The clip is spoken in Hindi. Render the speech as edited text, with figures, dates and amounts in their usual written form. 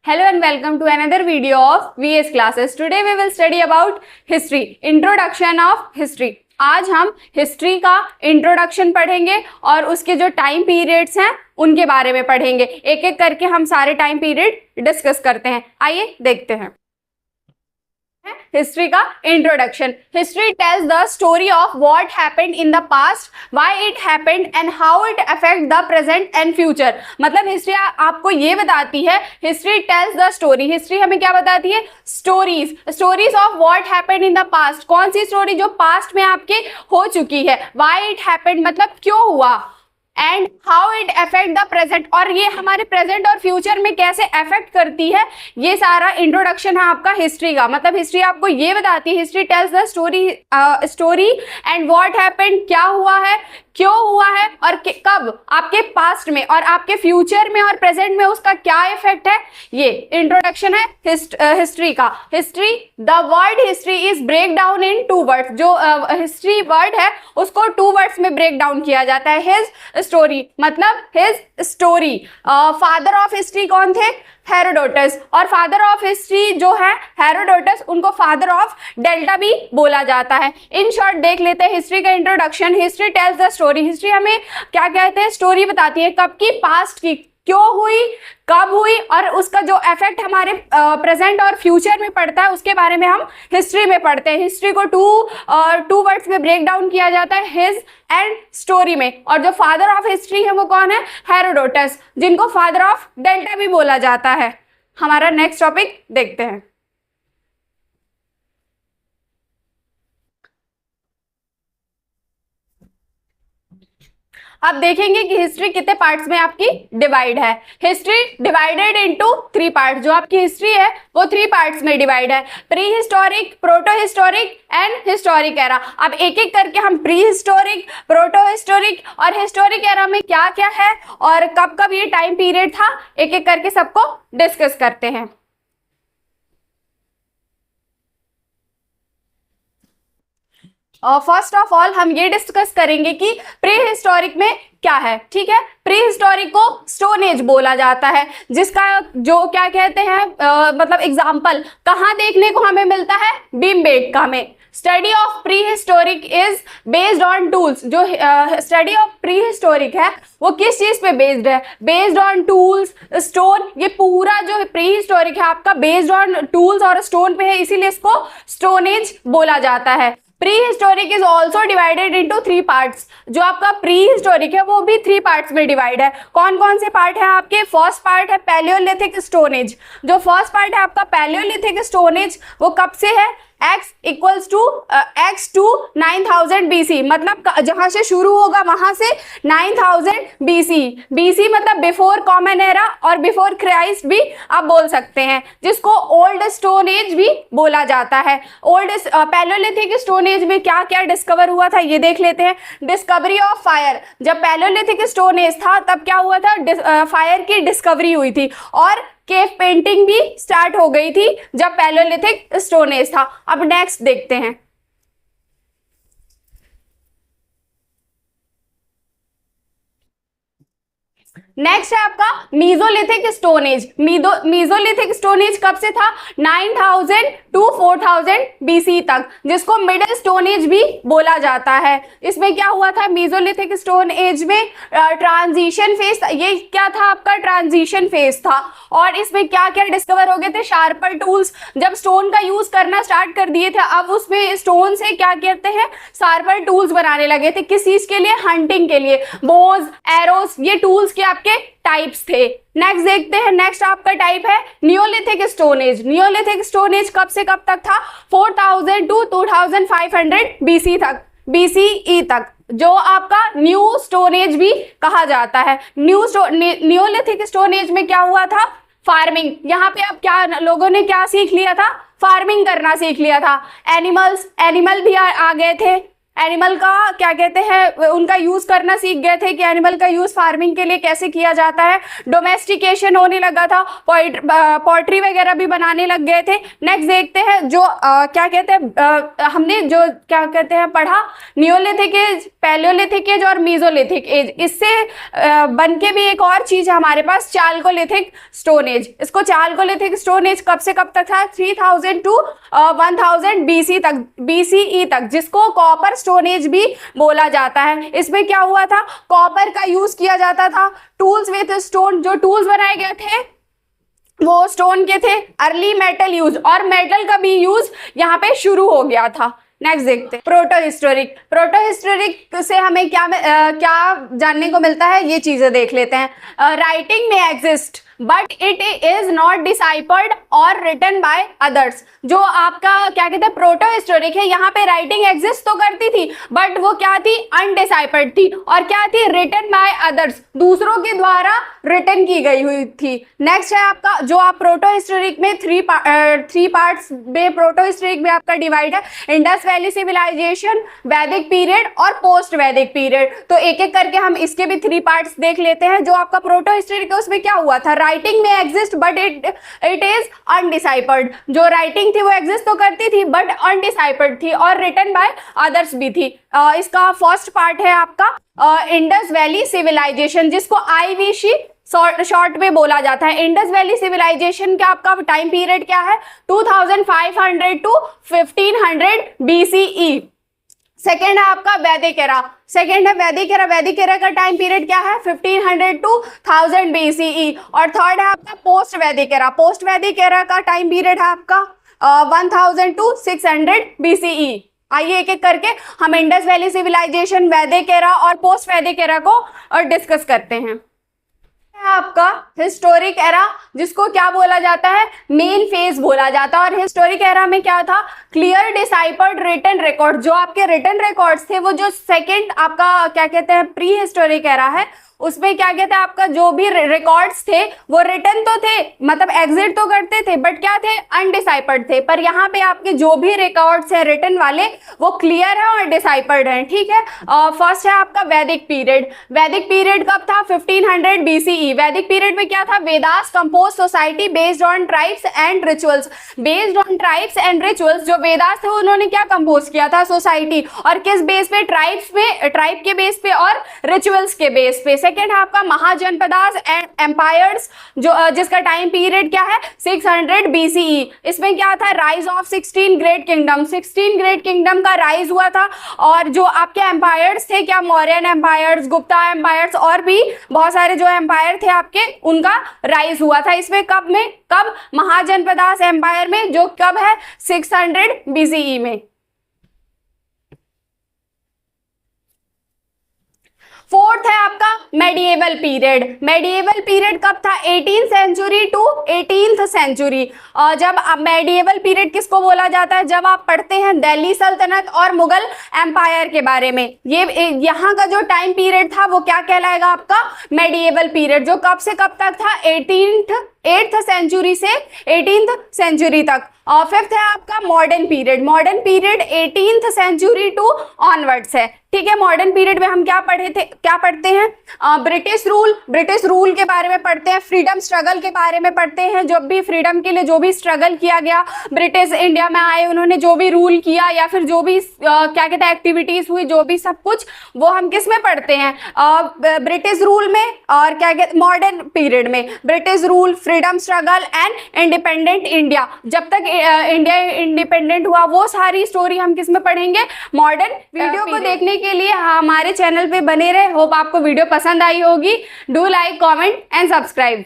Hello and welcome to another video of VS classes. Today we will study about history, introduction of history. आज हम हिस्ट्री का इंट्रोडक्शन पढ़ेंगे और उसके जो टाइम पीरियड्स हैं उनके बारे में पढ़ेंगे. एक एक करके हम सारे टाइम पीरियड डिस्कस करते हैं. आइए देखते हैं. हिस्ट्री का introduction. History tells the story of what happened in the past, why it happened and how it affect the present and future. मतलब हिस्ट्री आपको ये बताती है, history tells the story. History हमें क्या बताती है? Stories. Stories of what happened in the past. कौन सी स्टोरी जो पास्ट में आपके हो चुकी है. व्हाई इट हैपेंड मतलब क्यों हुआ, and how it affect the present, और ये हमारे प्रेजेंट और फ्यूचर में कैसे अफेक्ट करती है. ये सारा इंट्रोडक्शन है आपका हिस्ट्री का. मतलब हिस्ट्री आपको ये बताती है, history tells the story and what happened, क्या हुआ है, क्यों हुआ है और कब, आपके पास्ट में और आपके फ्यूचर में और प्रेजेंट में उसका क्या इफेक्ट है. ये इंट्रोडक्शन है हिस्ट्री का. History, the word history is break down in 2 words. जो हिस्ट्री वर्ड है उसको 2 वर्ड्स में ब्रेक डाउन किया जाता है. हिज स्टोरी मतलब his story. Father of history कौन थे? हेरोडोटस. और फादर ऑफ हिस्ट्री जो है हेरोडोटस, उनको फादर ऑफ डेल्टा भी बोला जाता है. इन शॉर्ट देख लेते हैं हिस्ट्री का introduction. History tells the story. History हमें क्या कहते हैं? स्टोरी बताती है. कब की? पास्ट की. क्यों हुई, कब हुई और उसका जो इफेक्ट हमारे प्रेजेंट और फ्यूचर में पड़ता है उसके बारे में हम हिस्ट्री में पढ़ते हैं. हिस्ट्री को 2 वर्ड्स में ब्रेक डाउन किया जाता है, हिज एंड स्टोरी में. और जो फादर ऑफ हिस्ट्री है वो कौन है? हेरोडोटस, जिनको फादर ऑफ डेल्टा भी बोला जाता है. हमारा नेक्स्ट टॉपिक देखते हैं. अब देखेंगे कि हिस्ट्री कितने पार्ट्स में आपकी डिवाइड है. History divided into 3 part. जो आपकी हिस्ट्री है वो 3 पार्ट्स में डिवाइड है. Pre historic, proto historic and historic era. अब एक एक करके हम प्री हिस्टोरिक, प्रोटो हिस्टोरिक और हिस्टोरिक एरा में क्या क्या है और कब कब ये टाइम पीरियड था, एक एक करके सबको डिस्कस करते हैं. फर्स्ट ऑफ ऑल हम ये डिस्कस करेंगे कि प्री हिस्टोरिक में क्या है. ठीक है, प्री हिस्टोरिक को स्टोन एज बोला जाता है, जिसका जो क्या कहते हैं मतलब एग्जाम्पल कहाँ देखने को हमें मिलता है? भीमबेटका में. Study of pre historic is based on tools. जो स्टडी ऑफ प्री हिस्टोरिक है वो किस चीज पे बेस्ड है? Based on tools, stone. ये पूरा जो प्री हिस्टोरिक है आपका बेस्ड ऑन टूल्स और स्टोन पे है, इसीलिए इसको स्टोन एज बोला जाता है. Pre historic is also divided into 3 parts. जो आपका प्री हिस्टोरिक है वो भी 3 पार्ट्स में डिवाइड है. कौन कौन से पार्ट है आपके? फर्स्ट पार्ट है पैलियोलिथिक स्टोन एज. जो फर्स्ट पार्ट है आपका पैलियोलिथिक स्टोन एज वो कब से है? x equals to x to 9000 BC. मतलब जहां से शुरू होगा वहां से 9000 BC. BC मतलब बिफोर कॉमन एरा और बिफोर क्राइस्ट भी आप बोल सकते हैं, जिसको ओल्ड स्टोन एज भी बोला जाता है. ओल्ड पैलियोलिथिक स्टोन एज में क्या क्या डिस्कवर हुआ था ये देख लेते हैं. Discovery of fire. जब पैलियोलिथिक स्टोन एज था तब क्या हुआ था? फायर की डिस्कवरी हुई थी और केव पेंटिंग भी स्टार्ट हो गई थी जब पैलियोलिथिक स्टोन एज था. अब नेक्स्ट देखते हैं. नेक्स्ट है आपका mesolithic stone age. Mesolithic stone age कब से था? 9000 टू 4000 BC तक, जिसको मिडिल स्टोन एज भी बोला जाता है. इसमें क्या हुआ था? मीजोलिथिक स्टोन एज में ट्रांजिशन फेज. ये क्या था आपका? ट्रांजिशन फेज था. और इसमें क्या क्या डिस्कवर हो गए थे? Sharper tools. जब स्टोन का यूज करना स्टार्ट कर दिए थे अब उसमें स्टोन से क्या कहते हैं? शार्पर टूल्स बनाने लगे थे. किस चीज के लिए? हंटिंग के लिए. बोज, एरोस, ये टूल्स के आपके टाइप्स थे. नेक्स्ट देखते हैं. नेक्स्ट आपका टाइप है Neolithic stone age. Neolithic stone age कब से कब तक था? 4000 टू 2500 BC तक, BCE तक, जो आपका न्यू स्टोन एज भी कहा जाता है. नियोलिथिक स्टोन एज में क्या हुआ था? फार्मिंग. यहाँ पे अब क्या लोगों ने क्या सीख लिया था? फार्मिंग करना सीख लिया था. एनिमल भी आ गए थे. एनिमल का क्या कहते हैं, उनका यूज करना सीख गए थे कि एनिमल का यूज फार्मिंग के लिए कैसे किया जाता है। डोमेस्टिकेशन होने लगा था, पोल्ट्री वगैरह भी बनाने लग गए थे। नेक्स्ट देखते हैं जो क्या कहते हैं, हमने जो क्या कहते हैं पढ़ा, नियोलिथिक एज, पैलियोलिथिक एज और मीजोलिथिक एज। इससे बन के भी एक और चीज है हमारे पास, चालकोलिथिक स्टोन एज। इसको चालकोलिथिक स्टोन एज कब से कब तक था, 3000 टू 1000 बीसी तक, बीसीई तक, जिसको कॉपर स्टोन एज भी बोला जाता है। इसमें क्या हुआ था, कॉपर का यूज किया जाता था। टूल्स विथ स्टोन, जो टूल्स बनाए गए थे वो स्टोन के थे। अर्ली मेटल यूज, और मेटल का भी यूज यहाँ पे शुरू हो गया था। नेक्स्ट देखते हैं प्रोटोहिस्टोरिक। प्रोटोहिस्टोरिक से हमें क्या जानने को मिलता है, ये चीजें देख लेते हैं। राइटिंग में exist but it is not deciphered और रिटन बाय अदर्स। जो आपका क्या कहते हैं प्रोटोहिस्टोरिक है, यहाँ पे राइटिंग एग्जिस्ट तो करती थी बट वो क्या थी, अनडिसाइफर्ड थी, और क्या थी, रिटन बाय अदर्स, दूसरों के द्वारा रिटन की गई हुई थी। नेक्स्ट है आपका, जो आप प्रोटोहिस्टोरिक में थ्री पार्ट्स में प्रोटोहिस्टोरिक में आपका डिवाइड है, इंडस वैली सिविलाइजेशन, वैदिक पीरियड और पोस्ट वैदिक पीरियड। तो एक एक करके हम इसके भी 3 पार्ट्स देख लेते हैं। जो आपका प्रोटोहिस्टोरिक है उसमें क्या हुआ था, राइटिंग में एग्जिस्ट बट इट इज अनडिसाइफर्ड। जो राइटिंग थी वो एग्जिस्ट तो करती थी बट अनडिसाइफर्ड थी, और रिटन बाय अदर्स भी थी। इसका फर्स्ट पार्ट है आपका इंडस वैली सिविलाइजेशन, जिसको आईवीसी शॉर्ट में बोला जाता है। इंडस वैली सिविलाइजेशन का आपका टाइम पीरियड क्या है, 2500 टू 1500 बीसीई। सेकेंड है आपका वैदिक एरा, सेकेंड है वैदिक एरा। वैदिक एरा का टाइम पीरियड क्या है, 1500 टू 1000 बीसीई। और थर्ड है आपका पोस्ट वैदिक एरा। पोस्ट वैदिक एरा का टाइम पीरियड है आपका 1000 टू 600 बीसीई। आइए एक एक करके हम इंडस वैली सिविलाइजेशन, वैदिक एरा और पोस्ट वैदिक एरा को डिस्कस करते हैं। आपका हिस्टोरिक एरा, जिसको क्या बोला जाता है, मेन फेज बोला जाता है। और हिस्टोरिक एरा में क्या था, क्लियर डिसाइफर्ड रिटन रिकॉर्ड। जो आपके रिटन रिकॉर्ड्स थे, वो जो सेकंड आपका क्या कहते हैं प्री हिस्टोरिक एरा है, उसमें क्या कहते हैं आपका जो भी रिकॉर्ड्स थे वो रिटन तो थे, मतलब एग्जिट तो करते थे बट क्या थे, अनडिसाइफर्ड थे। पर यहाँ पे आपके जो भी रिकॉर्ड्स है रिटन वाले वो क्लियर है और डिसाइफर्ड है। ठीक है, फर्स्ट है आपका वैदिक पीरियड। वैदिक पीरियड कब था, 1500 बीसीई। वैदिक पीरियड में क्या था, Vedas compose society based on tribes and rituals. Based on tribes and rituals, जो वेदास थे उन्होंने क्या कंपोज किया था, सोसाइटी। और किस बेस पे, ट्राइब्स में, ट्राइब के बेस पे और रिचुअल्स के बेस पे। सेकेंड है आपका महाजनपदास एंड एम्पायर्स, जो जिसका टाइम पीरियड क्या है, 600 बीसीई। इसमें क्या था, rise of 16 great kingdom. 16 great kingdom का राइज हुआ था। और जो आपके एम्पायर्स थे, क्या मौर्यन एम्पायर्स, गुप्ता एम्पायर्स और भी बहुत सारे जो एम्पायर थे आपके, उनका राइज हुआ था। इसमें कब महाजनपदास एम्पायर में, जो कब है 600 बीसीई में। फोर्थ है आपका मेडिएवल पीरियड। मेडिएवल पीरियड कब था, 18th century to 18th century. जब मेडिएवल पीरियड किसको बोला जाता है, जब आप पढ़ते हैं दिल्ली सल्तनत और मुगल एम्पायर के बारे में, ये यहाँ का जो टाइम पीरियड था वो क्या कहलाएगा आपका, मेडिएवल पीरियड। जो कब से कब तक था, 8th सेंचुरी से 18th सेंचुरी तक। और फिफ्थ है आपका modern period. Modern period 18th century to onwards है। ठीक है, मॉडर्न पीरियड में हम क्या पढ़ते हैं, ब्रिटिश रूल के बारे में पढ़ते हैं, फ्रीडम स्ट्रगल के बारे में पढ़ते हैं। जब भी फ्रीडम के लिए जो भी स्ट्रगल किया गया, ब्रिटिश इंडिया में आए, उन्होंने जो भी रूल किया या फिर जो भी क्या कहते हैं एक्टिविटीज हुई, जो भी सब कुछ, वो हम किस में पढ़ते हैं, ब्रिटिश रूल में। और क्या कहते मॉडर्न पीरियड में British rule, freedom struggle and independent India. जब तक इंडिया इंडिपेंडेंट हुआ, वो सारी स्टोरी हम किस में पढ़ेंगे, मॉडर्न। वीडियो को देखने के लिए हमारे चैनल पे बने रहे। होप आपको वीडियो पसंद आई होगी। Do like, comment and subscribe.